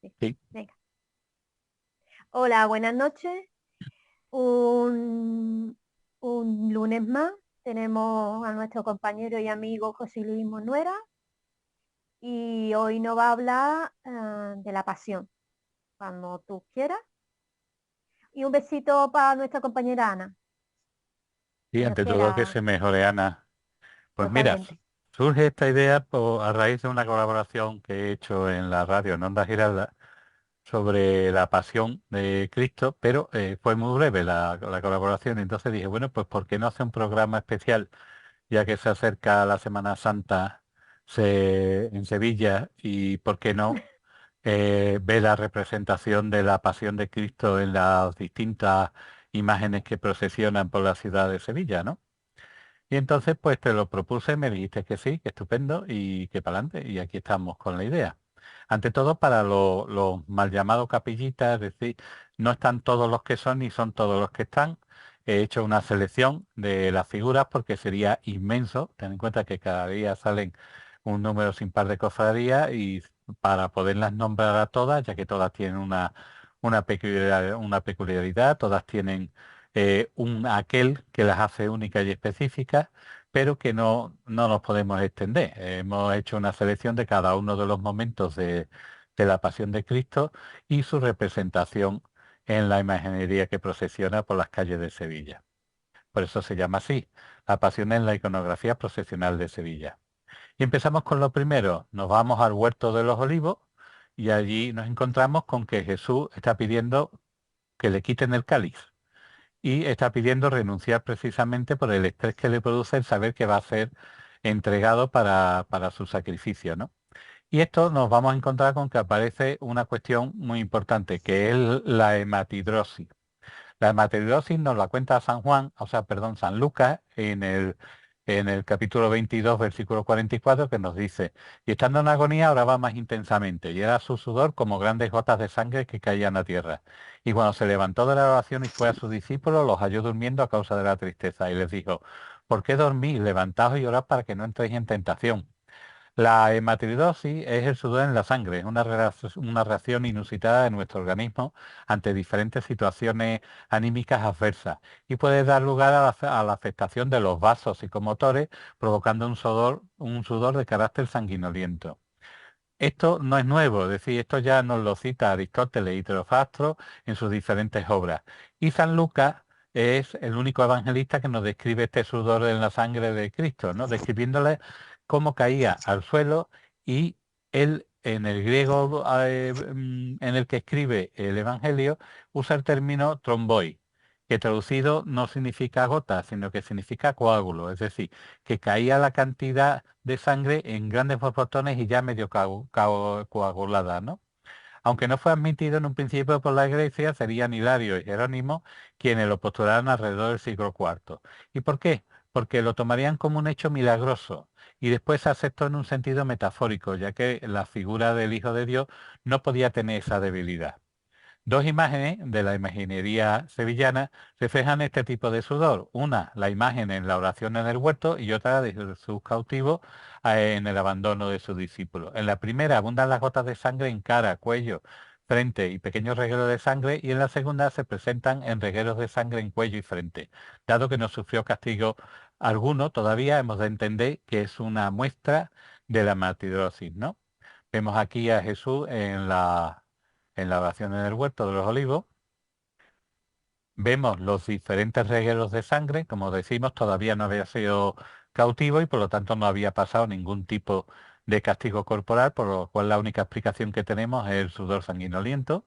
Sí. Sí, Venga. Hola, buenas noches. Un, un lunes más tenemos a nuestro compañero y amigo José Luis Monuera y hoy nos va a hablar de la pasión, cuando tú quieras. Y un besito para nuestra compañera Ana. y Dios ante todo que quiera, se mejore, Ana. Pues mira, totalmente. surge esta idea a raíz de una colaboración que he hecho en la radio en Onda Giralda sobre la pasión de Cristo, pero fue muy breve la colaboración. Entonces dije, bueno, pues ¿por qué no hace un programa especial, ya que se acerca la Semana Santa en Sevilla, y por qué no ve la representación de la pasión de Cristo en las distintas imágenes que procesionan por la ciudad de Sevilla, ¿no? Y entonces pues te lo propuse, me dijiste que sí, que estupendo y que para adelante. Y aquí estamos con la idea. Ante todo para los mal llamados capillitas, es decir, no están todos los que son ni son todos los que están. He hecho una selección de las figuras porque sería inmenso. Ten en cuenta que cada día salen un número sin par de cofradías y para poderlas nombrar a todas, ya que todas tienen una peculiaridad, todas tienen un aquel que las hace únicas y específicas, pero que no nos podemos extender. Hemos hecho una selección de cada uno de los momentos de la Pasión de Cristo y su representación en la imaginería que procesiona por las calles de Sevilla. Por eso se llama así, la Pasión en la iconografía procesional de Sevilla. Y empezamos con lo primero, nos vamos al Huerto de los Olivos y allí nos encontramos con que Jesús está pidiendo que le quiten el cáliz y está pidiendo renunciar precisamente por el estrés que le produce el saber que va a ser entregado para su sacrificio, ¿no? Y esto nos vamos a encontrar con que aparece una cuestión muy importante, que es la hematidrosis. La hematidrosis nos la cuenta San Juan, o sea, perdón, San Lucas, en el capítulo 22, versículo 44, que nos dice, y estando en agonía oraba más intensamente, y era su sudor como grandes gotas de sangre que caían a tierra. Y cuando se levantó de la oración y fue a sus discípulos, los halló durmiendo a causa de la tristeza, y les dijo, ¿por qué dormís? Levantaos y orad para que no entréis en tentación. La hematridosis es el sudor en la sangre, es una reacción inusitada de nuestro organismo ante diferentes situaciones anímicas adversas y puede dar lugar a la afectación de los vasos psicomotores, provocando un sudor de carácter sanguinoliento. Esto no es nuevo, es decir, esto ya nos lo cita Aristóteles y Teofrastro en sus diferentes obras. Y San Lucas es el único evangelista que nos describe este sudor en la sangre de Cristo, ¿no? Describiéndole cómo caía al suelo y él en el griego en el que escribe el Evangelio usa el término tromboi, que traducido no significa gota, sino que significa coágulo, es decir, que caía la cantidad de sangre en grandes borbotones y ya medio coagulada, ¿no? Aunque no fue admitido en un principio por la Iglesia, serían Hilario y Jerónimo quienes lo postularon alrededor del siglo IV. ¿Y por qué? Porque lo tomarían como un hecho milagroso y después se aceptó en un sentido metafórico, ya que la figura del Hijo de Dios no podía tener esa debilidad. Dos imágenes de la imaginería sevillana reflejan este tipo de sudor. Una, la imagen en la oración en el huerto y otra de Jesús cautivo en el abandono de sus discípulos. En la primera abundan las gotas de sangre en cara, cuello, frente y pequeños regueros de sangre y en la segunda se presentan en regueros de sangre en cuello y frente. Dado que no sufrió castigo alguno, todavía hemos de entender que es una muestra de la martirosis, ¿no? Vemos aquí a Jesús en la oración en el huerto de los olivos. Vemos los diferentes regueros de sangre, como decimos, todavía no había sido cautivo y por lo tanto no había pasado ningún tipo de castigo corporal, por lo cual la única explicación que tenemos es el sudor sanguinoliento.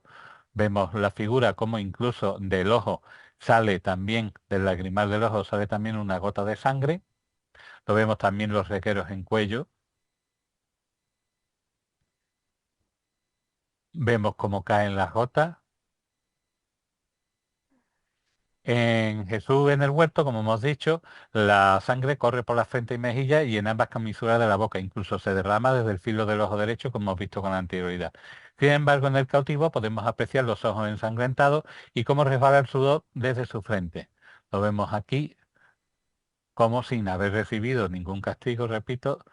Vemos la figura como incluso del ojo sale también, del lagrimal del ojo sale también una gota de sangre. Lo vemos también los regueros en cuello. Vemos cómo caen las gotas. En Jesús en el huerto, como hemos dicho, la sangre corre por la frente y mejilla y en ambas comisuras de la boca, incluso se derrama desde el filo del ojo derecho, como hemos visto con anterioridad. Sin embargo, en el cautivo podemos apreciar los ojos ensangrentados y cómo resbala el sudor desde su frente. Lo vemos aquí como sin haber recibido ningún castigo, repito,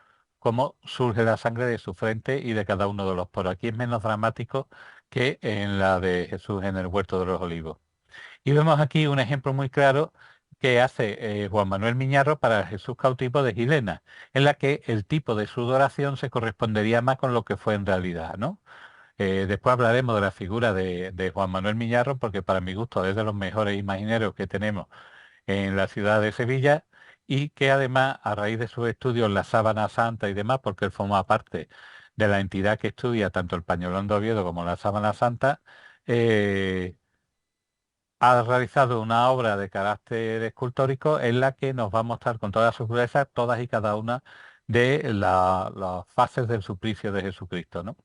cómo surge la sangre de su frente y de cada uno de los poros. Aquí es menos dramático que en la de Jesús en el Huerto de los Olivos. Y vemos aquí un ejemplo muy claro que hace Juan Manuel Miñarro para Jesús cautivo de Gilena, en la que el tipo de sudoración se correspondería más con lo que fue en realidad, ¿no? Después hablaremos de la figura de Juan Manuel Miñarro, porque para mi gusto es de los mejores imagineros que tenemos en la ciudad de Sevilla y que además, a raíz de sus estudios en la Sábana Santa y demás, porque él forma parte de la entidad que estudia tanto el Pañolón de Oviedo como la Sábana Santa, eh, ha realizado una obra de carácter escultórico en la que nos va a mostrar con toda su crudeza todas y cada una de las fases del suplicio de Jesucristo, ¿no?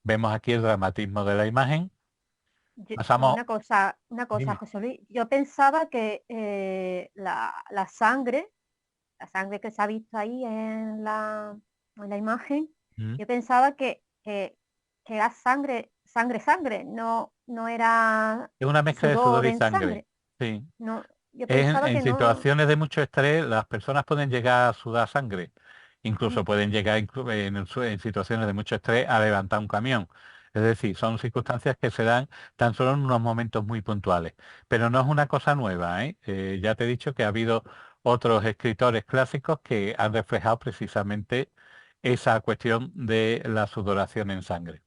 Vemos aquí el dramatismo de la imagen. Pasamos, Una cosa, dime. José Luis, yo pensaba que la sangre que se ha visto ahí en la imagen, ¿Mm? yo pensaba que era sangre, no era Es una mezcla de sudor sudor y en sangre. sangre. Sí. No, yo En, pensaba en que no. situaciones de mucho estrés, las personas pueden llegar a sudar sangre. Incluso Mm, pueden llegar en situaciones de mucho estrés a levantar un camión. Es decir, son circunstancias que se dan tan solo en unos momentos muy puntuales. Pero no es una cosa nueva, ¿eh? Ya te he dicho que ha habido otros escritores clásicos que han reflejado precisamente esa cuestión de la sudoración en sangre.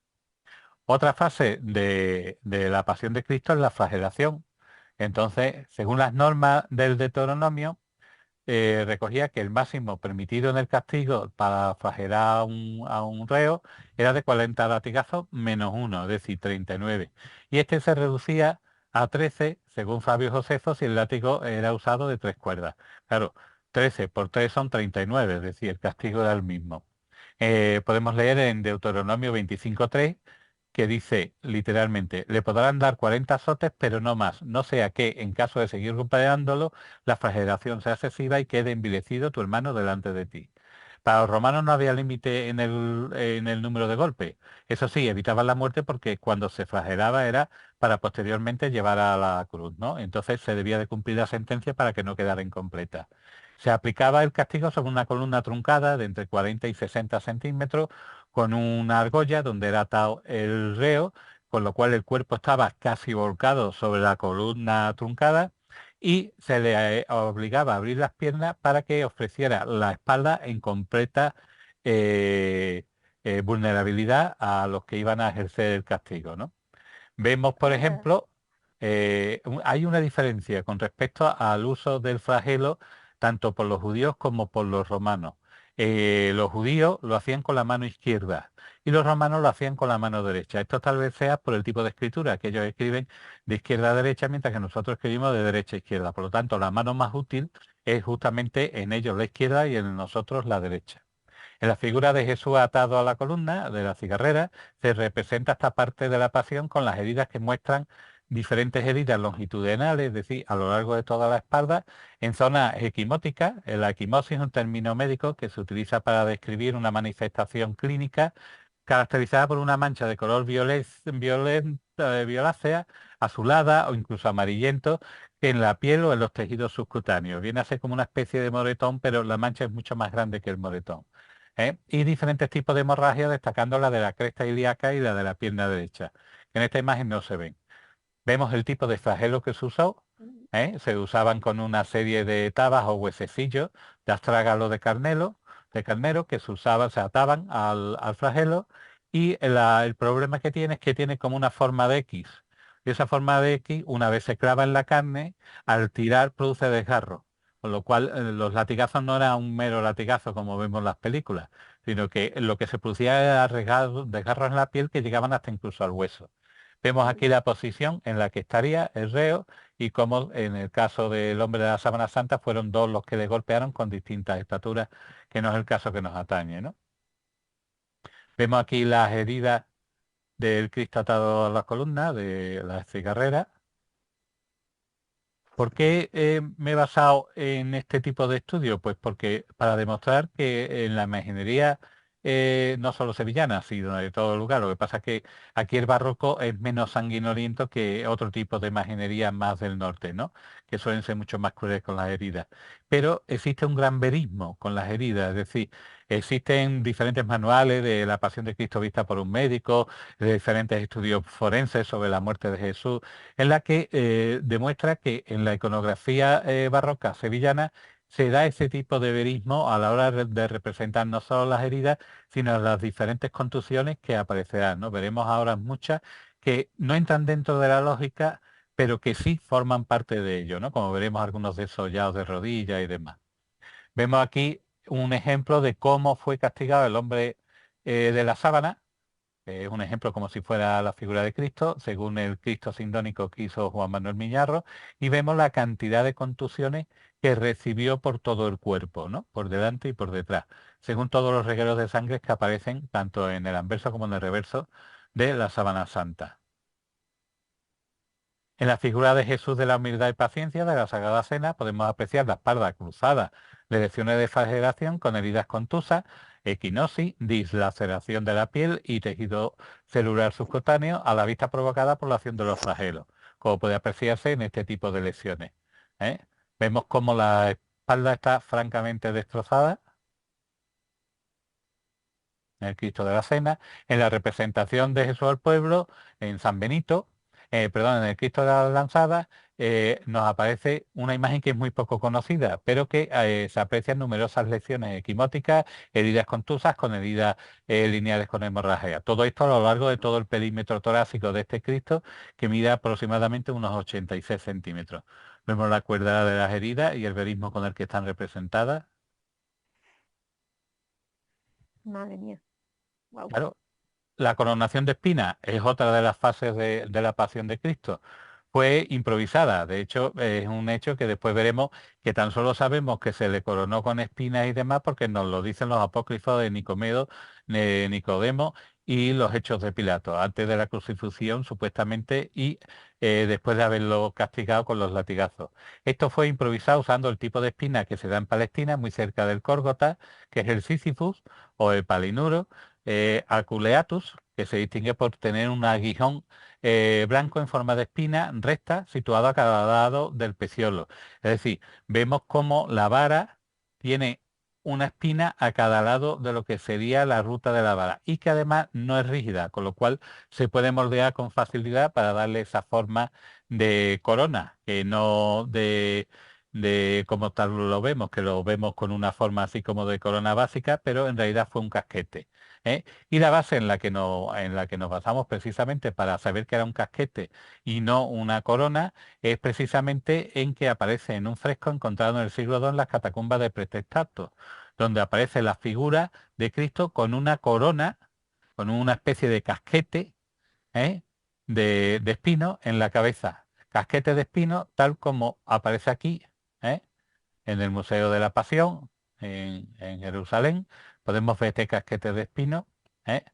Otra fase de la pasión de Cristo es la flagelación. Entonces, según las normas del Deuteronomio, recogía que el máximo permitido en el castigo para flagelar a un reo era de 40 latigazos menos uno, es decir, 39. Y este se reducía a 13, según Fabio Josefo, si el látigo era usado de 3 cuerdas. Claro, 13 por 3 son 39, es decir, el castigo era el mismo. Podemos leer en Deuteronomio 25:3 que dice literalmente, le podrán dar 40 azotes, pero no más, no sea que, en caso de seguir golpeándolo, la flagelación sea excesiva y quede envilecido tu hermano delante de ti. Para los romanos no había límite en el número de golpes. Eso sí, evitaban la muerte porque cuando se flagelaba era para posteriormente llevar a la cruz, ¿no? Entonces se debía de cumplir la sentencia para que no quedara incompleta. Se aplicaba el castigo sobre una columna truncada de entre 40 y 60 centímetros con una argolla donde era atado el reo, con lo cual el cuerpo estaba casi volcado sobre la columna truncada y se le obligaba a abrir las piernas para que ofreciera la espalda en completa eh, vulnerabilidad a los que iban a ejercer el castigo, ¿no? Vemos, por eh, ejemplo, hay una diferencia con respecto al uso del flagelo tanto por los judíos como por los romanos. Los judíos lo hacían con la mano izquierda y los romanos lo hacían con la mano derecha. Esto tal vez sea por el tipo de escritura, que ellos escriben de izquierda a derecha, mientras que nosotros escribimos de derecha a izquierda. Por lo tanto, la mano más útil es justamente en ellos la izquierda y en nosotros la derecha. En la figura de Jesús atado a la columna de la cigarrera se representa esta parte de la pasión con las heridas que muestran diferentes heridas longitudinales, es decir, a lo largo de toda la espalda, en zonas equimóticas. La equimosis es un término médico que se utiliza para describir una manifestación clínica caracterizada por una mancha de color violácea, azulada o incluso amarillento en la piel o en los tejidos subcutáneos. Viene a ser como una especie de moretón, pero la mancha es mucho más grande que el moretón. Y diferentes tipos de hemorragia, destacando la de la cresta ilíaca y la de la pierna derecha. En esta imagen no se ven. Vemos el tipo de flagelo que se usó. Se usaban con una serie de tabas o huesecillos de astrágalo de carnero que se usaban, se ataban al flagelo y el problema que tiene es que tiene como una forma de X. Y esa forma de X, una vez se clava en la carne, al tirar produce desgarro. Con lo cual los latigazos no eran un mero latigazo como vemos en las películas, sino que lo que se producía era desgarros en la piel que llegaban hasta incluso al hueso. Vemos aquí la posición en la que estaría el reo y cómo en el caso del hombre de la Sábana Santa fueron dos los que le golpearon con distintas estaturas, que no es el caso que nos atañe, ¿no? Vemos aquí las heridas del Cristo atado a la columna de la cigarrera. ¿Por qué me he basado en este tipo de estudio? Pues porque para demostrar que en la imaginería no solo sevillana, sino de todo lugar. Lo que pasa es que aquí el barroco es menos sanguinoliento que otro tipo de imaginería más del norte, ¿no? Que suelen ser mucho más crueles con las heridas. Pero existe un gran verismo con las heridas, es decir, existen diferentes manuales de la Pasión de Cristo vista por un médico, de diferentes estudios forenses sobre la muerte de Jesús, en la que demuestra que en la iconografía barroca sevillana se da ese tipo de verismo a la hora de representar no solo las heridas, sino las diferentes contusiones que aparecerán, ¿no? Veremos ahora muchas que no entran dentro de la lógica, pero que sí forman parte de ello, ¿no? Como veremos algunos desollados de rodillas y demás. Vemos aquí un ejemplo de cómo fue castigado el hombre de la sábana, es un ejemplo como si fuera la figura de Cristo, según el Cristo sindónico que hizo Juan Manuel Miñarro, y vemos la cantidad de contusiones que recibió por todo el cuerpo, ¿no? Por delante y por detrás, según todos los regueros de sangre que aparecen tanto en el anverso como en el reverso de la sábana santa. En la figura de Jesús de la humildad y paciencia de la Sagrada Cena podemos apreciar la espalda cruzada de lesiones de flagelación con heridas contusas, equinosis, dislaceración de la piel y tejido celular subcutáneo a la vista provocada por la acción de los flagelos, como puede apreciarse en este tipo de lesiones. ¿eh? Vemos cómo la espalda está francamente destrozada en el Cristo de la Cena, en la representación de Jesús al pueblo, en San Benito, perdón, en el Cristo de la Lanzada, nos aparece una imagen que es muy poco conocida, pero que se aprecian numerosas lesiones equimóticas, heridas contusas con heridas lineales con hemorragia. Todo esto a lo largo de todo el perímetro torácico de este Cristo, que mide aproximadamente unos 86 centímetros. Vemos la cuerda de las heridas y el verismo con el que están representadas. Madre mía. Wow. Claro, la coronación de espinas es otra de las fases de la pasión de Cristo. Fue improvisada, de hecho es un hecho que después veremos que tan solo sabemos que se le coronó con espinas y demás porque nos lo dicen los apócrifos de Nicomedo, de Nicodemo y los hechos de Pilato, antes de la crucifixión supuestamente y después de haberlo castigado con los latigazos. Esto fue improvisado usando el tipo de espina que se da en Palestina, muy cerca del Córgota, que es el Sísifus o el palinuro, aculeatus, que se distingue por tener un aguijón blanco en forma de espina recta situado a cada lado del peciolo. Es decir, vemos cómo la vara tiene una espina a cada lado de lo que sería la ruta de la vara y que además no es rígida, con lo cual se puede moldear con facilidad para darle esa forma de corona, que no de como tal lo vemos, que lo vemos con una forma así como de corona básica, pero en realidad fue un casquete. Y la base en la que nos basamos precisamente para saber que era un casquete y no una corona es precisamente en que aparece en un fresco encontrado en el siglo II en las catacumbas de Pretextato, donde aparece la figura de Cristo con una corona, con una especie de casquete ¿eh? de espino en la cabeza. Casquete de espino tal como aparece aquí, ¿eh? En el Museo de la Pasión, en Jerusalén. Podemos ver este casquete de espino. ¿eh?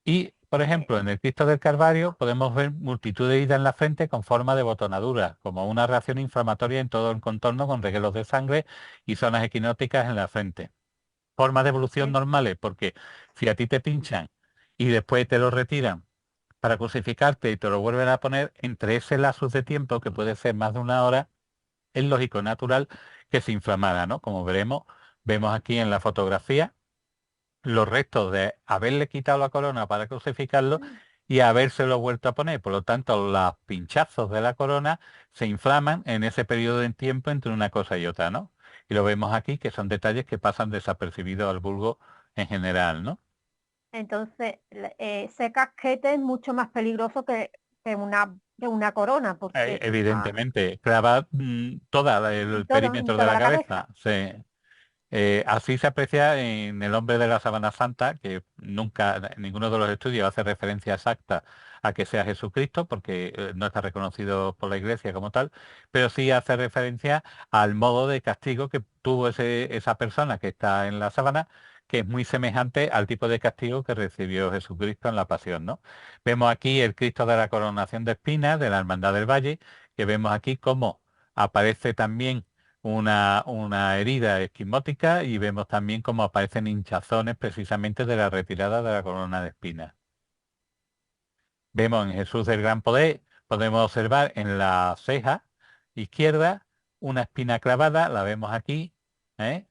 Y, por ejemplo, en el Cristo del Calvario podemos ver multitud de heridas en la frente con forma de botonadura, como una reacción inflamatoria en todo el contorno con regueros de sangre y zonas equinóticas en la frente. Formas de evolución Sí. normales, porque si a ti te pinchan y después te lo retiran para crucificarte y te lo vuelven a poner, entre ese lapsus de tiempo, que puede ser más de una hora, es lógico, natural que se inflamara, ¿no? Como veremos, vemos aquí en la fotografía los restos de haberle quitado la corona para crucificarlo y habérselo vuelto a poner. Por lo tanto, los pinchazos de la corona se inflaman en ese periodo de tiempo entre una cosa y otra, ¿no? Y lo vemos aquí, que son detalles que pasan desapercibidos al vulgo en general, ¿no? Entonces, ese casquete es mucho más peligroso que una corona, porque Evidentemente, clava toda el perímetro de toda la la cabeza. cabeza. Así se aprecia en el hombre de la Sábana Santa, que nunca, ninguno de los estudios hace referencia exacta a que sea Jesucristo, porque no está reconocido por la Iglesia como tal, pero sí hace referencia al modo de castigo que tuvo esa persona que está en la sábana, que es muy semejante al tipo de castigo que recibió Jesucristo en la Pasión, ¿no? Vemos aquí el Cristo de la Coronación de Espinas, de la Hermandad del Valle, que vemos aquí cómo aparece también una herida esquimótica y vemos también cómo aparecen hinchazones precisamente de la retirada de la corona de espinas. Vemos en Jesús del Gran Poder, podemos observar en la ceja izquierda una espina clavada, la vemos aquí, ¿eh?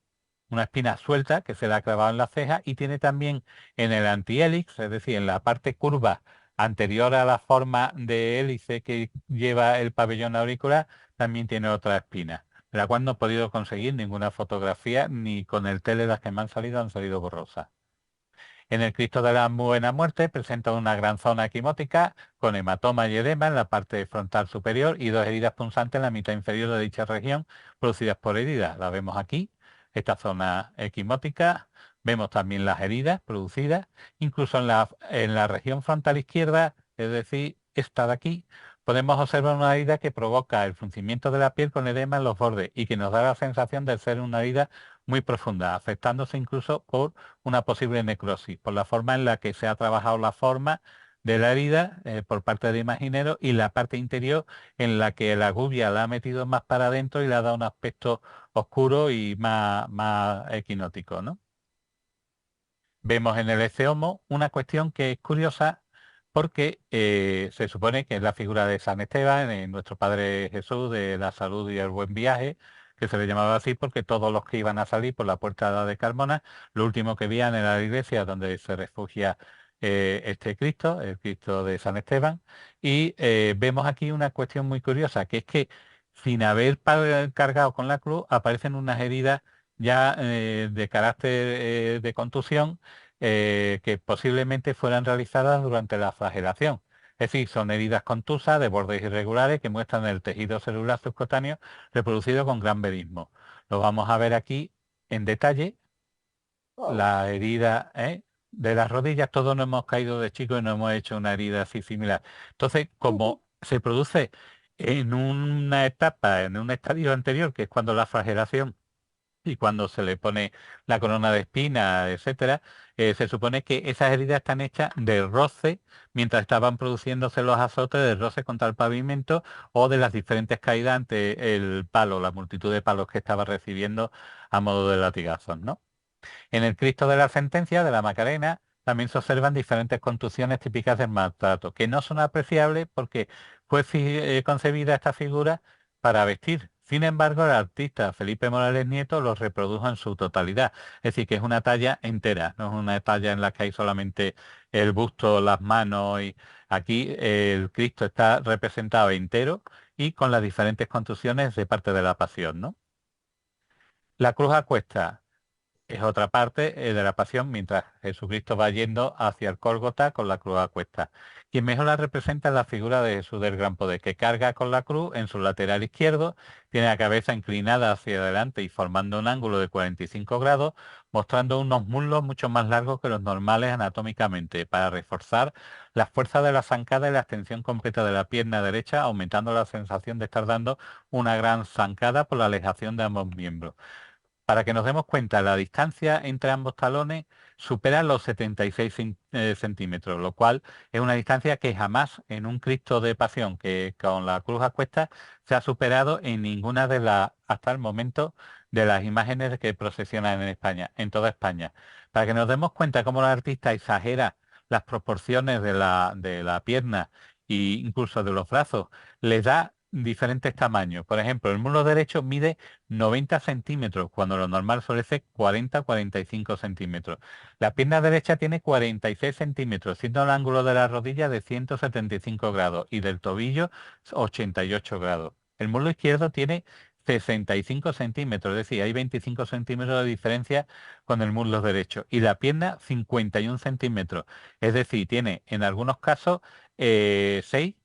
Una espina suelta que se la ha clavado en la ceja y tiene también en el antihélice, es decir, en la parte curva anterior a la forma de hélice que lleva el pabellón auricular, también tiene otra espina, de la cual no he podido conseguir ninguna fotografía, ni con el tele las que me han salido borrosas. En el Cristo de la Buena Muerte presenta una gran zona equimótica con hematoma y edema en la parte frontal superior y dos heridas punzantes en la mitad inferior de dicha región producidas por heridas. La vemos aquí, esta zona equimótica. Vemos también las heridas producidas, incluso en la región frontal izquierda, es decir, esta de aquí, podemos observar una herida que provoca el fruncimiento de la piel con edema en los bordes y que nos da la sensación de ser una herida muy profunda, afectándose incluso por una posible necrosis, por la forma en la que se ha trabajado la forma de la herida por parte del imaginero y la parte interior en la que la gubia la ha metido más para adentro y le ha dado un aspecto oscuro y más equinótico, ¿no? Vemos en el eceomo una cuestión que es curiosa porque se supone que es la figura de San Esteban, nuestro Padre Jesús de la salud y el buen viaje, que se le llamaba así porque todos los que iban a salir por la puerta de Carmona, lo último que veían era la iglesia donde se refugia este Cristo, el Cristo de San Esteban, y vemos aquí una cuestión muy curiosa, que es que sin haber cargado con la cruz aparecen unas heridas ya de carácter de contusión que posiblemente fueran realizadas durante la flagelación. Es decir, son heridas contusas de bordes irregulares que muestran el tejido celular subcutáneo reproducido con gran verismo. Lo vamos a ver aquí en detalle. Oh. La herida de las rodillas, todos nos hemos caído de chicos y nos hemos hecho una herida así similar. Entonces, como se produce en una etapa, en un estadio anterior, que es cuando la flagelación y cuando se le pone la corona de espina, etcétera, se supone que esas heridas están hechas de roce mientras estaban produciéndose los azotes de roce contra el pavimento o de las diferentes caídas ante el palo, la multitud de palos que estaba recibiendo a modo de latigazos, ¿no? En el Cristo de la Sentencia de la Macarena también se observan diferentes contusiones típicas del maltrato, que no son apreciables porque fue concebida esta figura para vestir. Sin embargo, el artista Felipe Morales Nieto lo reprodujo en su totalidad. Es decir, que es una talla entera, no es una talla en la que hay solamente el busto, las manos. Y aquí el Cristo está representado entero y con las diferentes contusiones de parte de la pasión, ¿no? La cruz a cuesta es otra parte de la pasión mientras Jesucristo va yendo hacia el Cólgota con la cruz a cuesta. Quien mejor la representa es la figura de Jesús del Gran Poder, que carga con la cruz en su lateral izquierdo, tiene la cabeza inclinada hacia adelante y formando un ángulo de 45 grados, mostrando unos muslos mucho más largos que los normales anatómicamente, para reforzar la fuerza de la zancada y la extensión completa de la pierna derecha, aumentando la sensación de estar dando una gran zancada por la alejación de ambos miembros. Para que nos demos cuenta, la distancia entre ambos talones supera los 76 centímetros, lo cual es una distancia que jamás en un Cristo de Pasión que con la cruz a cuestas se ha superado en ninguna de las, hasta el momento, de las imágenes que procesionan en España, en toda España. Para que nos demos cuenta cómo el artista exagera las proporciones de la pierna e incluso de los brazos, les da diferentes tamaños. Por ejemplo, el muslo derecho mide 90 centímetros, cuando lo normal suele ser 40-45 centímetros. La pierna derecha tiene 46 centímetros, siendo el ángulo de la rodilla de 175 grados y del tobillo 88 grados. El muslo izquierdo tiene 65 centímetros, es decir, hay 25 centímetros de diferencia con el muslo derecho. Y la pierna 51 centímetros, es decir, tiene en algunos casos 6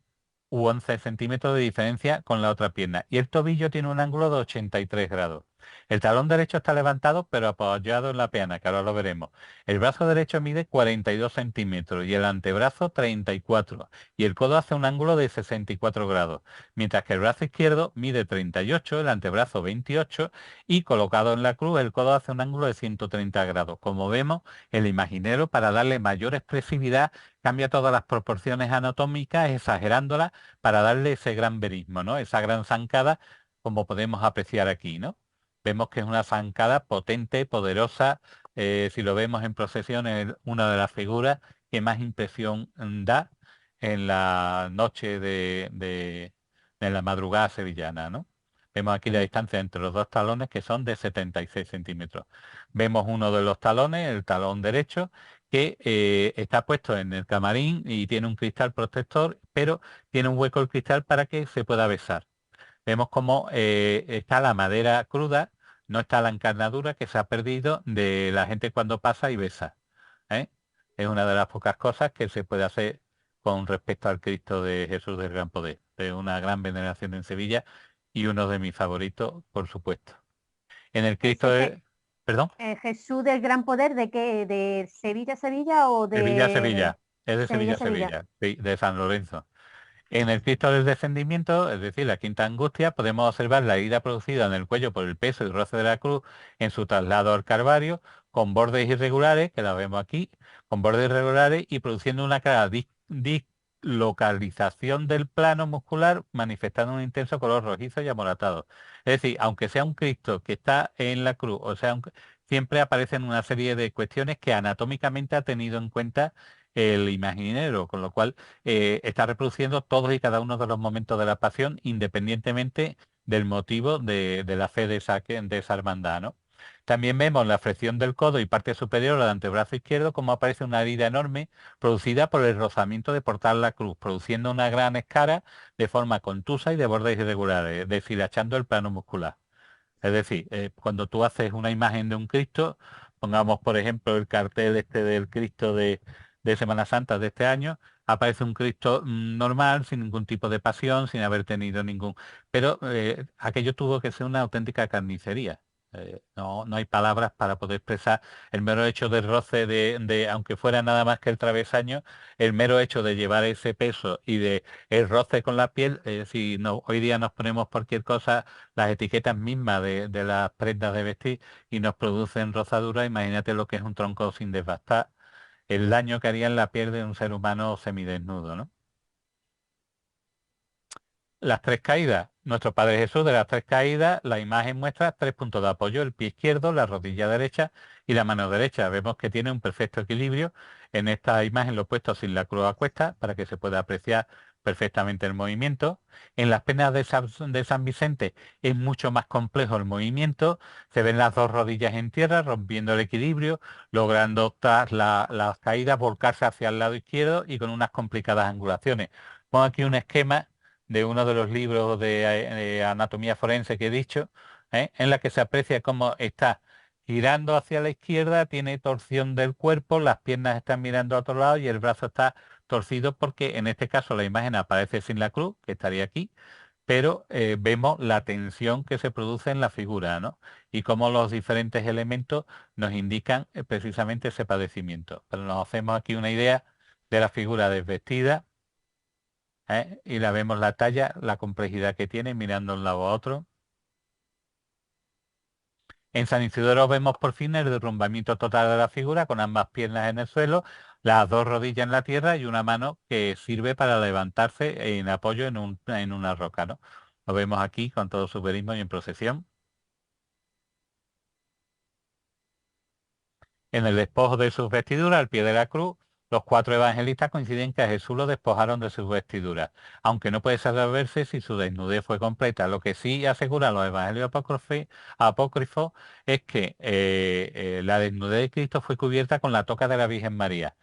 u 11 centímetros de diferencia con la otra pierna. Y el tobillo tiene un ángulo de 83 grados. El talón derecho está levantado pero apoyado en la pierna, que ahora lo veremos. El brazo derecho mide 42 centímetros y el antebrazo 34. Y el codo hace un ángulo de 64 grados. Mientras que el brazo izquierdo mide 38, el antebrazo 28 y colocado en la cruz el codo hace un ángulo de 130 grados. Como vemos, el imaginero, para darle mayor expresividad, cambia todas las proporciones anatómicas exagerándolas para darle ese gran verismo, ¿no? Esa gran zancada como podemos apreciar aquí, ¿no? Vemos que es una zancada potente, poderosa. Si lo vemos en procesión, es una de las figuras que más impresión da en la noche de la madrugada sevillana, ¿no? Vemos aquí la Mm. distancia entre los dos talones, que son de 76 centímetros. Vemos uno de los talones, el talón derecho, que está puesto en el camarín y tiene un cristal protector, pero tiene un hueco el cristal para que se pueda besar. Vemos cómo está la madera cruda, no está la encarnadura que se ha perdido de la gente cuando pasa y besa, ¿eh? Es una de las pocas cosas que se puede hacer con respecto al Cristo de Jesús del Gran Poder, de una gran veneración en Sevilla y uno de mis favoritos, por supuesto. En el Cristo Ese de... Perdón, Jesús del Gran Poder, ¿de qué? ¿De Sevilla, Sevilla o Sevilla, de Sevilla. Es de Sevilla, Sevilla, Sevilla? Sevilla, sí, de San Lorenzo. En el Cristo del Descendimiento, es decir, la Quinta Angustia, podemos observar la herida producida en el cuello por el peso y roce de la cruz en su traslado al Calvario, con bordes irregulares, que la vemos aquí, con bordes irregulares y produciendo una clara dislocalización del plano muscular, manifestando un intenso color rojizo y amoratado. Es decir, aunque sea un Cristo que está en la cruz, o sea, siempre aparecen una serie de cuestiones que anatómicamente ha tenido en cuenta el imaginero, con lo cual está reproduciendo todos y cada uno de los momentos de la pasión, independientemente del motivo de la fe de esa hermandad, ¿no? También vemos la flexión del codo y parte superior del antebrazo izquierdo como aparece una herida enorme producida por el rozamiento de portar la cruz, produciendo una gran escara de forma contusa y de bordes irregulares, deshilachando el plano muscular. Es decir, cuando tú haces una imagen de un Cristo, pongamos por ejemplo el cartel este del Cristo de Semana Santa de este año, aparece un Cristo normal, sin ningún tipo de pasión, sin haber tenido ningún... Pero aquello tuvo que ser una auténtica carnicería. No hay palabras para poder expresar el mero hecho del roce aunque fuera nada más que el travesaño, el mero hecho de llevar ese peso y de el roce con la piel, si no, hoy día nos ponemos cualquier cosa las etiquetas mismas de las prendas de vestir y nos producen rozaduras, imagínate lo que es un tronco sin desbastar, el daño que haría en la piel de un ser humano semidesnudo, ¿no? Las tres caídas. Nuestro Padre Jesús de las tres caídas, la imagen muestra tres puntos de apoyo, el pie izquierdo, la rodilla derecha y la mano derecha. Vemos que tiene un perfecto equilibrio. En esta imagen lo he puesto sin la cruz a cuesta para que se pueda apreciar perfectamente el movimiento. En las penas de San Vicente es mucho más complejo el movimiento. Se ven las dos rodillas en tierra, rompiendo el equilibrio, logrando tras las caídas volcarse hacia el lado izquierdo y con unas complicadas angulaciones. Pongo aquí un esquema de uno de los libros de anatomía forense que he dicho, en la que se aprecia cómo está girando hacia la izquierda, tiene torsión del cuerpo, las piernas están mirando a otro lado y el brazo está torcido porque en este caso la imagen aparece sin la cruz, que estaría aquí, pero vemos la tensión que se produce en la figura, ¿no? Y cómo los diferentes elementos nos indican precisamente ese padecimiento. Pero nos hacemos aquí una idea de la figura desvestida, y la vemos la talla, la complejidad que tiene mirando de un lado a otro. En San Isidoro vemos por fin el derrumbamiento total de la figura con ambas piernas en el suelo, las dos rodillas en la tierra y una mano que sirve para levantarse en apoyo en una roca, ¿no? Lo vemos aquí con todo su verismo y en procesión. En el despojo de sus vestiduras, al pie de la cruz, los cuatro evangelistas coinciden que a Jesús lo despojaron de sus vestiduras, aunque no puede saberse si su desnudez fue completa. Lo que sí aseguran los evangelios apócrifos es que la desnudez de Cristo fue cubierta con la toca de la Virgen María.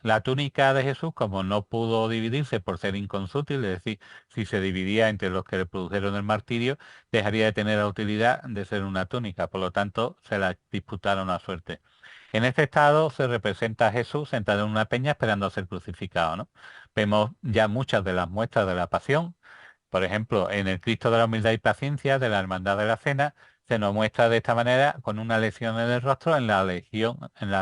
La túnica de Jesús, como no pudo dividirse por ser inconsútil, es decir, si se dividía entre los que le produjeron el martirio, dejaría de tener la utilidad de ser una túnica, por lo tanto se la disputaron a suerte. En este estado se representa a Jesús sentado en una peña esperando a ser crucificado, ¿no? Vemos ya muchas de las muestras de la pasión. Por ejemplo, en el Cristo de la Humildad y Paciencia de la Hermandad de la Cena se nos muestra de esta manera con una lesión en el rostro en la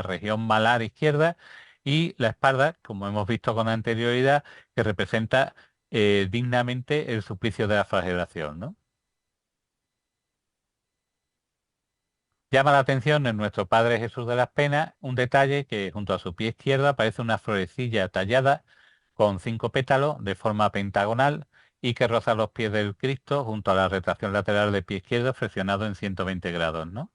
región malar izquierda y la espalda, como hemos visto con anterioridad, que representa dignamente el suplicio de la flagelación, ¿no? Llama la atención en nuestro Padre Jesús de las Penas un detalle que junto a su pie izquierdo aparece una florecilla tallada con 5 pétalos de forma pentagonal y que roza los pies del Cristo junto a la retracción lateral del pie izquierdo flexionado en 120 grados, ¿no?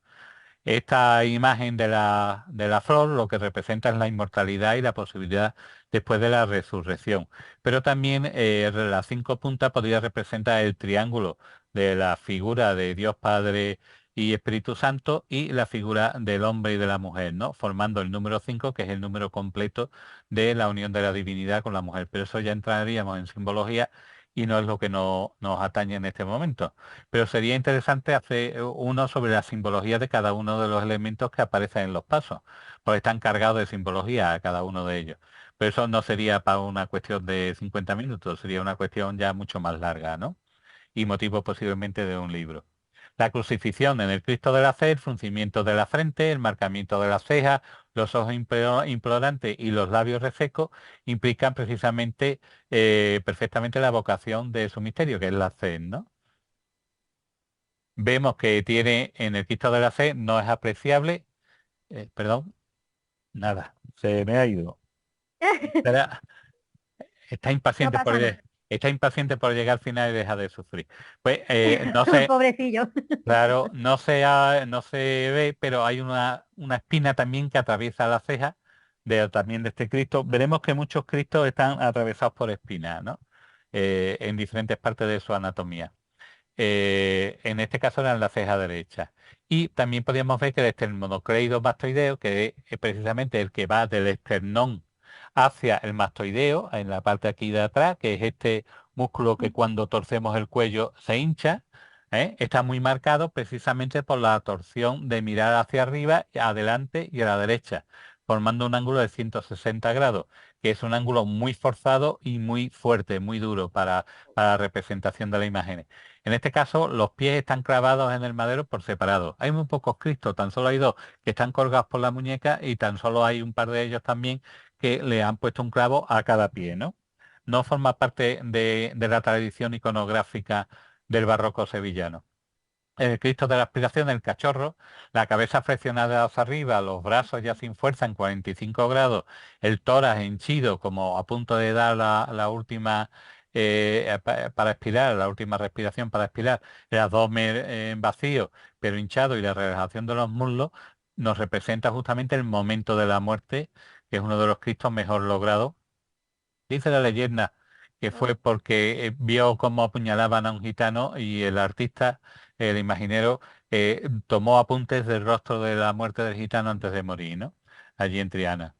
Esta imagen de la flor lo que representa es la inmortalidad y la posibilidad después de la resurrección. Pero también las 5 puntas podría representar el triángulo de la figura de Dios Padre y Espíritu Santo y la figura del hombre y de la mujer, ¿no? Formando el número 5, que es el número completo de la unión de la divinidad con la mujer. Pero eso ya entraríamos en simbología y no es lo que nos atañe en este momento. Pero sería interesante hacer uno sobre la simbología de cada uno de los elementos que aparecen en los pasos, porque están cargados de simbología a cada uno de ellos. Pero eso no sería para una cuestión de 50 minutos, sería una cuestión ya mucho más larga, ¿no? Y motivo posiblemente de un libro. La crucifixión en el Cristo de la Fe, el fruncimiento de la frente, el marcamiento de las cejas, los ojos implorantes y los labios resecos implican precisamente perfectamente la vocación de su misterio, que es la fe, ¿no? Vemos que tiene en el Cristo de la Fe, no es apreciable, perdón, nada, se me ha ido. Espera, está No impaciente pasa nada. está impaciente por llegar al final y deja de sufrir. Pues no sé, Pobrecillo. claro, no se ve, pero hay una espina también que atraviesa la ceja también de este Cristo. Veremos que muchos Cristos están atravesados por espinas, ¿no? En diferentes partes de su anatomía. En este caso era en la ceja derecha. Y también podríamos ver que el esternocleido mastoideo, que es precisamente el que va del esternón hacia el mastoideo, en la parte aquí de atrás, que es este músculo que cuando torcemos el cuello se hincha, está muy marcado precisamente por la torsión de mirar hacia arriba, adelante y a la derecha, formando un ángulo de 160 grados, que es un ángulo muy forzado y muy fuerte, muy duro para la representación de la imagen. En este caso, los pies están clavados en el madero por separado. Hay muy pocos Cristos, tan solo hay dos que están colgados por la muñeca y tan solo hay un par de ellos también que le han puesto un clavo a cada pie, ¿no? No forma parte de la tradición iconográfica del barroco sevillano. El Cristo de la Aspiración, el cachorro, la cabeza flexionada hacia arriba, los brazos ya sin fuerza en 45 grados, el tórax henchido como a punto de dar la última para expirar, la última respiración para expirar, el abdomen en vacío pero hinchado y la relajación de los muslos, nos representa justamente el momento de la muerte, que es uno de los Cristos mejor logrados. Dice la leyenda que fue porque vio cómo apuñalaban a un gitano y el artista, el imaginero, tomó apuntes del rostro de la muerte del gitano antes de morir, ¿no? Allí en Triana.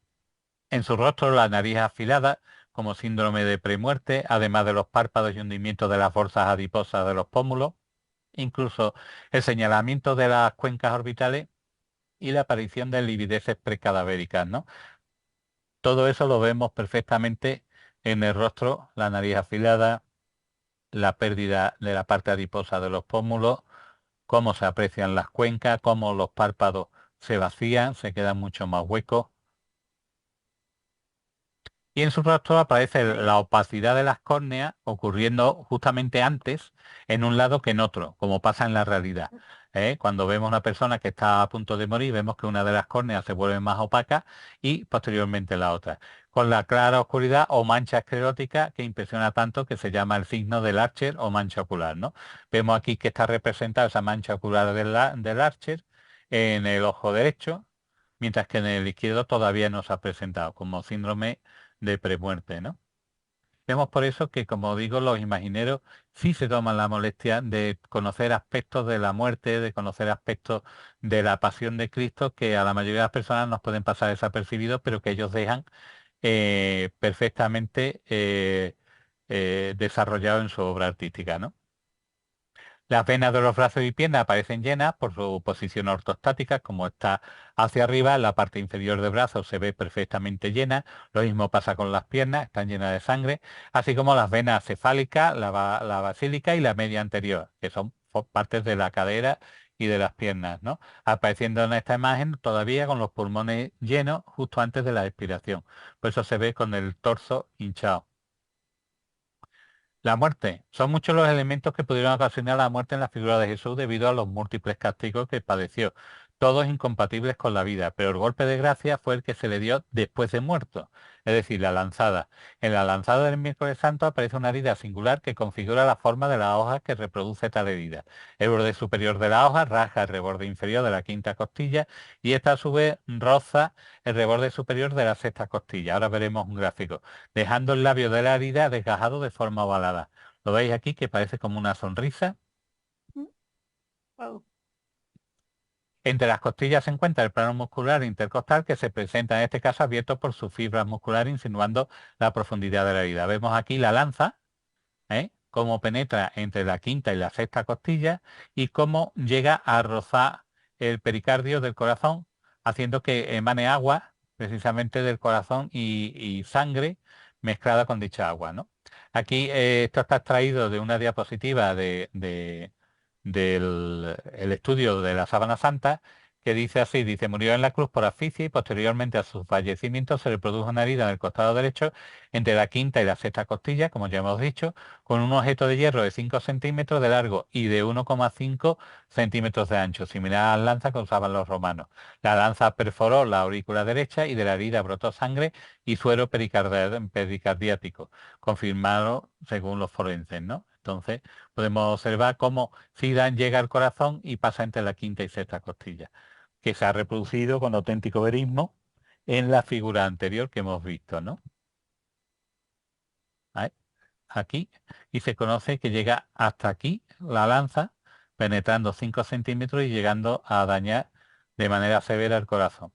En su rostro la nariz afilada, como síndrome de premuerte, además de los párpados y hundimiento de las bolsas adiposas de los pómulos, incluso el señalamiento de las cuencas orbitales y la aparición de livideces precadavéricas, ¿no? Todo eso lo vemos perfectamente en el rostro, la nariz afilada, la pérdida de la parte adiposa de los pómulos, cómo se aprecian las cuencas, cómo los párpados se vacían, se quedan mucho más huecos. Y en su rostro aparece la opacidad de las córneas ocurriendo justamente antes en un lado que en otro, como pasa en la realidad. Cuando vemos una persona que está a punto de morir, vemos que una de las córneas se vuelve más opaca y posteriormente la otra, con la clara oscuridad o mancha esclerótica que impresiona tanto que se llama el signo del Archer o mancha ocular, ¿no? Vemos aquí que está representada esa mancha ocular del Archer en el ojo derecho, mientras que en el izquierdo todavía no se ha presentado como síndrome de premuerte, ¿no? Vemos por eso que, como digo, los imagineros sí se toman la molestia de conocer aspectos de la muerte, de conocer aspectos de la pasión de Cristo que a la mayoría de las personas nos pueden pasar desapercibidos, pero que ellos dejan perfectamente desarrollado en su obra artística, ¿no? Las venas de los brazos y piernas aparecen llenas por su posición ortostática, como está hacia arriba, la parte inferior del brazo se ve perfectamente llena, lo mismo pasa con las piernas, están llenas de sangre, así como las venas cefálicas, la basílica y la media anterior, que son partes de la cadera y de las piernas, ¿no? Apareciendo en esta imagen todavía con los pulmones llenos justo antes de la expiración. Por eso se ve con el torso hinchado. La muerte. Son muchos los elementos que pudieron ocasionar la muerte en la figura de Jesús debido a los múltiples castigos que padeció. todos incompatibles con la vida, pero el golpe de gracia fue el que se le dio después de muerto, es decir, la lanzada. En la lanzada del miércoles santo aparece una herida singular que configura la forma de la hoja que reproduce tal herida. El borde superior de la hoja raja el reborde inferior de la quinta costilla y esta a su vez roza el reborde superior de la sexta costilla. Ahora veremos un gráfico, dejando el labio de la herida desgajado de forma ovalada. ¿Lo veis aquí que parece como una sonrisa? Mm. Wow. Entre las costillas se encuentra el plano muscular intercostal que se presenta en este caso abierto por sus fibras musculares insinuando la profundidad de la herida. Vemos aquí la lanza, cómo penetra entre la quinta y la sexta costilla y cómo llega a rozar el pericardio del corazón, haciendo que emane agua precisamente del corazón y sangre mezclada con dicha agua, ¿no? Aquí esto está extraído de una diapositiva del el estudio de la Sábana Santa, que dice así, dice, murió en la cruz por asfixia y posteriormente a su fallecimiento se le produjo una herida en el costado derecho entre la quinta y la sexta costilla, como ya hemos dicho, con un objeto de hierro de 5 centímetros de largo y de 1,5 centímetros de ancho, similar a la lanza que usaban los romanos. La lanza perforó la aurícula derecha y de la herida brotó sangre y suero pericardiático, confirmado según los forenses, ¿no? Entonces, podemos observar cómo Zidane llega al corazón y pasa entre la quinta y sexta costilla, que se ha reproducido con auténtico verismo en la figura anterior que hemos visto, ¿no? Ahí, aquí, y se conoce que llega hasta aquí la lanza, penetrando 5 centímetros y llegando a dañar de manera severa el corazón.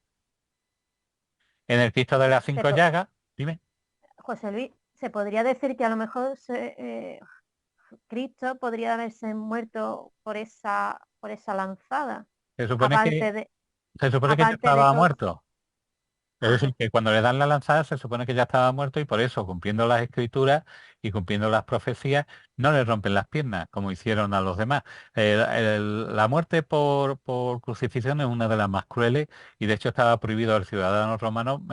En el Cristo de las Se cinco llagas, dime. José Luis, se podría decir que a lo mejor Cristo podría haberse muerto por esa lanzada, Se supone que, aparte de, se supone que ya aparte de estaba todo. muerto. Es Ah, decir, que cuando le dan la lanzada se supone que ya estaba muerto y por eso, cumpliendo las escrituras y cumpliendo las profecías, no le rompen las piernas, como hicieron a los demás. La muerte por crucifixión es una de las más crueles y de hecho estaba prohibido al ciudadano romano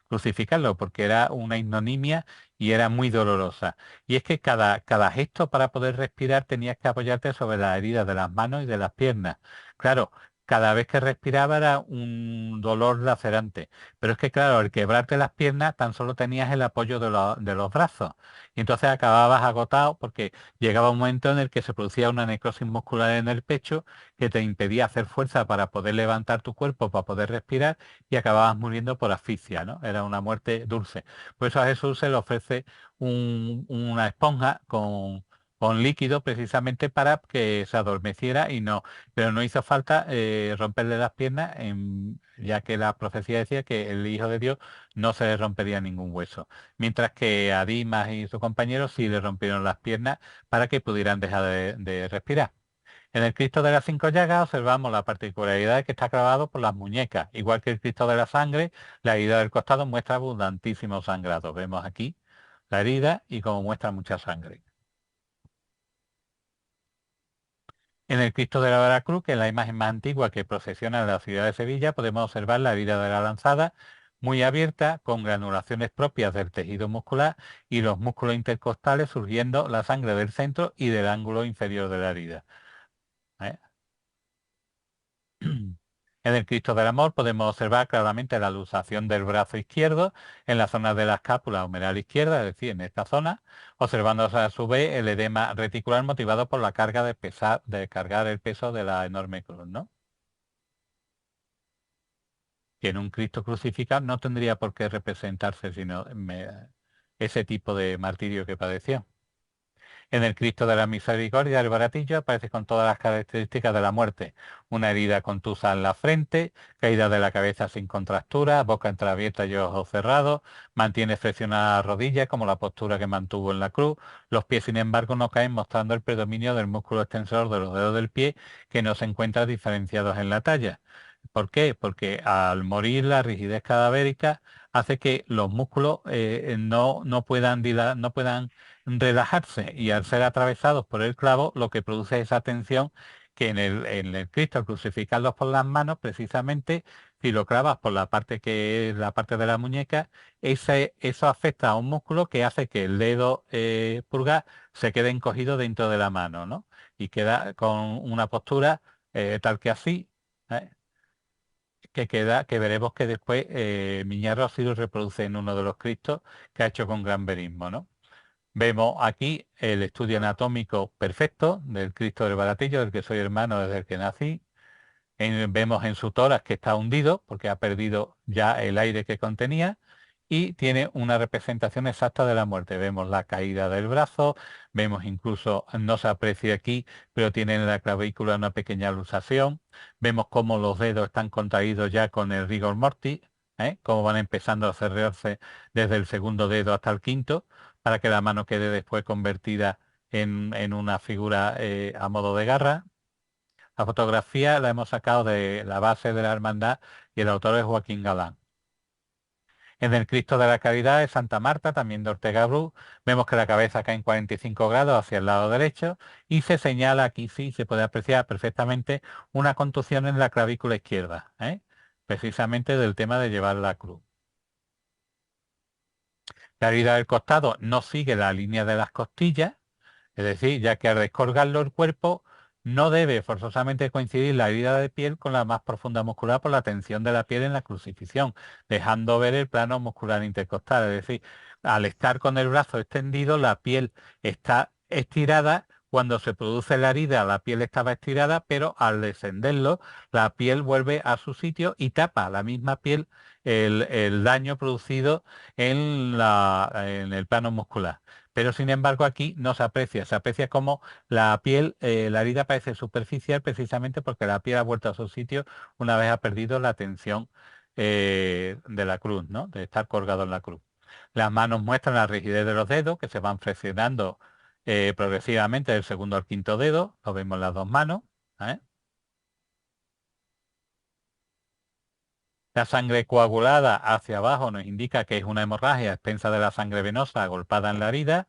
crucificarlo porque era una ignominia y era muy dolorosa. Y es que cada gesto para poder respirar tenías que apoyarte sobre las heridas de las manos y de las piernas. Claro, cada vez que respiraba era un dolor lacerante. Pero es que, claro, al quebrarte las piernas tan solo tenías el apoyo de los brazos. Y entonces acababas agotado porque llegaba un momento en el que se producía una necrosis muscular en el pecho que te impedía hacer fuerza para poder levantar tu cuerpo, para poder respirar y acababas muriendo por asfixia, ¿no? Era una muerte dulce. Por eso a Jesús se le ofrece una esponja con líquido precisamente para que se adormeciera y no, pero no hizo falta romperle las piernas, ya que la profecía decía que el Hijo de Dios no se le rompería ningún hueso, mientras que a Dimas y sus compañeros sí le rompieron las piernas para que pudieran dejar de respirar. En el Cristo de las cinco llagas observamos la particularidad de que está clavado por las muñecas, igual que el Cristo de la sangre, la herida del costado muestra abundantísimo sangrado. Vemos aquí la herida y como muestra mucha sangre. En el Cristo de la Veracruz, que es la imagen más antigua que procesiona en la ciudad de Sevilla, podemos observar la herida de la lanzada muy abierta, con granulaciones propias del tejido muscular y los músculos intercostales surgiendo la sangre del centro y del ángulo inferior de la herida. ¿Eh? En el Cristo del Amor podemos observar claramente la luxación del brazo izquierdo en la zona de la escápula humeral izquierda, es decir, en esta zona, observándose a su vez el edema reticular motivado por la carga de cargar el peso de la enorme cruz, ¿no? Que en un Cristo crucificado no tendría por qué representarse sino ese tipo de martirio que padeció. En el Cristo de la Misericordia del Baratillo aparece con todas las características de la muerte. Una herida contusa en la frente, caída de la cabeza sin contractura, boca entreabierta y ojos cerrados, mantiene flexionada la rodilla como la postura que mantuvo en la cruz. Los pies, sin embargo, no caen mostrando el predominio del músculo extensor de los dedos del pie que no se encuentra diferenciados en la talla. ¿Por qué? Porque al morir la rigidez cadavérica hace que los músculos no puedan no puedan relajarse y al ser atravesados por el clavo lo que produce es esa tensión que en el Cristo al crucificarlos por las manos precisamente si lo clavas por la parte que es la parte de la muñeca eso afecta a un músculo que hace que el dedo pulgar se quede encogido dentro de la mano, ¿no? Y queda con una postura tal que así, ¿eh? que queda, que veremos que después Miñarro así lo reproduce en uno de los Cristos que ha hecho con gran verismo, ¿no? Vemos aquí el estudio anatómico perfecto del Cristo del Baratillo, del que soy hermano desde el que nací. Vemos en su tórax que está hundido porque ha perdido ya el aire que contenía y tiene una representación exacta de la muerte. Vemos la caída del brazo, vemos incluso, no se aprecia aquí, pero tiene en la clavícula una pequeña luxación. Vemos cómo los dedos están contraídos ya con el rigor mortis, cómo van empezando a cerrarse desde el segundo dedo hasta el quinto, para que la mano quede después convertida en una figura a modo de garra. La fotografía la hemos sacado de la base de la hermandad y el autor es Joaquín Galán. En el Cristo de la Caridad de Santa Marta, también de Ortega Bru, vemos que la cabeza cae en 45 grados hacia el lado derecho y se señala aquí, sí, se puede apreciar perfectamente una contusión en la clavícula izquierda, precisamente del tema de llevar la cruz. La herida del costado no sigue la línea de las costillas, es decir, ya que al descolgarlo el cuerpo no debe forzosamente coincidir la herida de piel con la más profunda muscular por la tensión de la piel en la crucifixión, dejando ver el plano muscular intercostal. Es decir, al estar con el brazo extendido, la piel está estirada. Cuando se produce la herida, la piel estaba estirada, pero al descenderlo, la piel vuelve a su sitio y tapa la misma piel el daño producido en el plano muscular. Pero sin embargo aquí no se aprecia como la piel, la herida parece superficial precisamente porque la piel ha vuelto a su sitio una vez ha perdido la tensión de la cruz, ¿no? De estar colgado en la cruz. Las manos muestran la rigidez de los dedos que se van flexionando progresivamente del segundo al quinto dedo, lo vemos en las dos manos. ¿eh? La sangre coagulada hacia abajo nos indica que es una hemorragia expensa de la sangre venosa agolpada en la herida,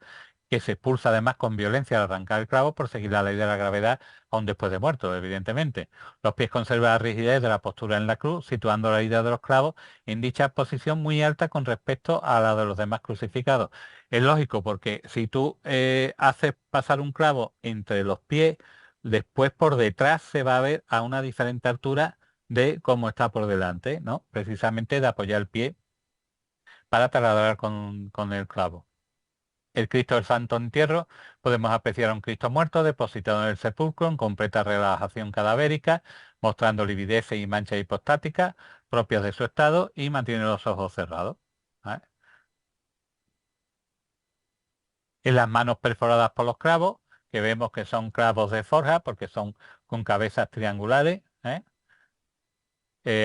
que se expulsa además con violencia al arrancar el clavo por seguir la ley de la gravedad aún después de muerto, evidentemente. Los pies conservan la rigidez de la postura en la cruz, situando la herida de los clavos en dicha posición muy alta con respecto a la de los demás crucificados. Es lógico porque si tú haces pasar un clavo entre los pies, después por detrás se va a ver a una diferente altura de cómo está por delante, ¿no? Precisamente de apoyar el pie para taladrar con el clavo. El Cristo del Santo Entierro, podemos apreciar a un Cristo muerto depositado en el sepulcro en completa relajación cadavérica, mostrando lividez y manchas hipostáticas propias de su estado y mantiene los ojos cerrados. En las manos perforadas por los clavos, que vemos que son clavos de forja porque son con cabezas triangulares,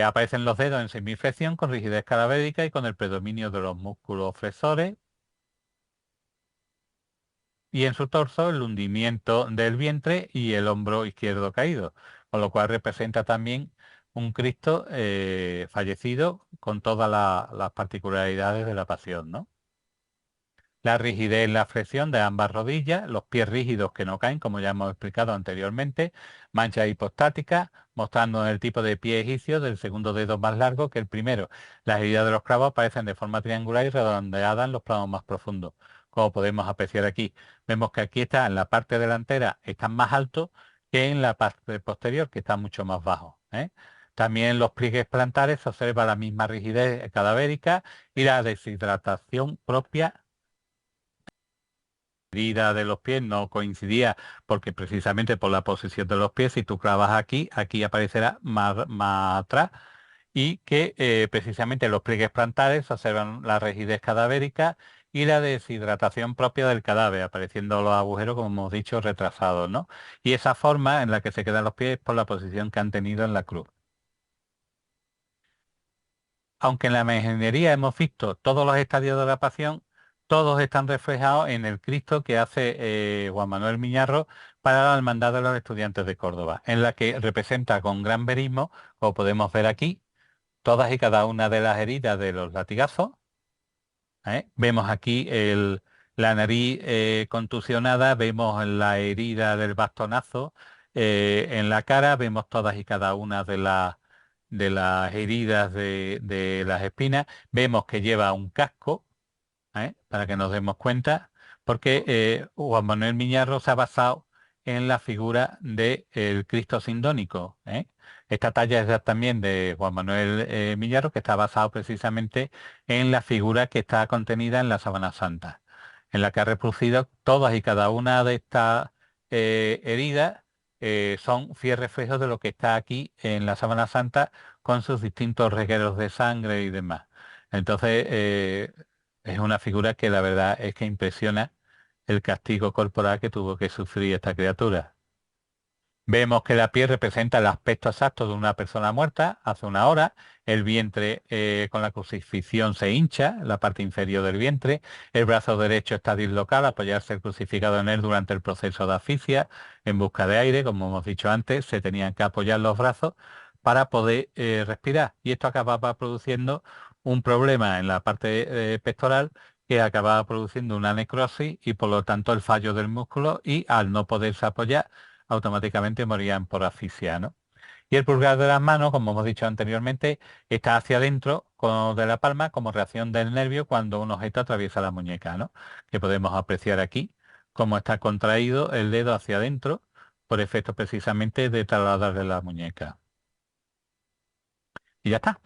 aparecen los dedos en semiflexión con rigidez cadavérica y con el predominio de los músculos flexores. Y en su torso el hundimiento del vientre y el hombro izquierdo caído, con lo cual representa también un Cristo fallecido con todas las particularidades de la pasión, ¿no? La rigidez en la flexión de ambas rodillas, los pies rígidos que no caen, como ya hemos explicado anteriormente, manchas hipostáticas, mostrando el tipo de pie egipcio del segundo dedo más largo que el primero. Las heridas de los clavos aparecen de forma triangular y redondeadas en los planos más profundos, como podemos apreciar aquí. Vemos que aquí está en la parte delantera, están más altos que en la parte posterior, que está mucho más bajo. También en los pliegues plantares se observa la misma rigidez cadavérica y la deshidratación propia herida de los pies no coincidía porque precisamente por la posición de los pies, si tú clavas aquí, aquí aparecerá más atrás y que precisamente los pliegues plantares observan la rigidez cadavérica y la deshidratación propia del cadáver, apareciendo los agujeros, como hemos dicho, retrasados, ¿no? Y esa forma en la que se quedan los pies por la posición que han tenido en la cruz. Aunque en la imaginería hemos visto todos los estadios de la pasión, todos están reflejados en el Cristo que hace Juan Manuel Miñarro para la Hermandad de los Estudiantes de Córdoba, en la que representa con gran verismo, como podemos ver aquí, todas y cada una de las heridas de los latigazos. Vemos aquí la nariz contusionada, vemos la herida del bastonazo en la cara, vemos todas y cada una de las heridas de las espinas, vemos que lleva un casco, para que nos demos cuenta, porque Juan Manuel Miñarro se ha basado en la figura del Cristo sindónico, Esta talla es también de Juan Manuel Millaro, que está basado precisamente en la figura que está contenida en la Sábana Santa, en la que ha reproducido todas y cada una de estas heridas. Son fiel reflejos de lo que está aquí en la Sábana Santa con sus distintos regueros de sangre y demás. Entonces, es una figura que la verdad es que impresiona el castigo corporal que tuvo que sufrir esta criatura. Vemos que la piel representa el aspecto exacto de una persona muerta hace una hora. El vientre con la crucifixión se hincha, la parte inferior del vientre. El brazo derecho está dislocado, apoyarse el crucificado en él durante el proceso de asfixia. En busca de aire, como hemos dicho antes, se tenían que apoyar los brazos para poder respirar. Y esto acababa produciendo un problema en la parte pectoral que acababa produciendo una necrosis y por lo tanto el fallo del músculo, y al no poderse apoyar automáticamente morían por asfixia, ¿no? Y el pulgar de las manos, como hemos dicho anteriormente, está hacia adentro de la palma como reacción del nervio cuando un objeto atraviesa la muñeca, ¿no? Que podemos apreciar aquí cómo está contraído el dedo hacia adentro por efecto precisamente de trasladarle la muñeca. Y ya está.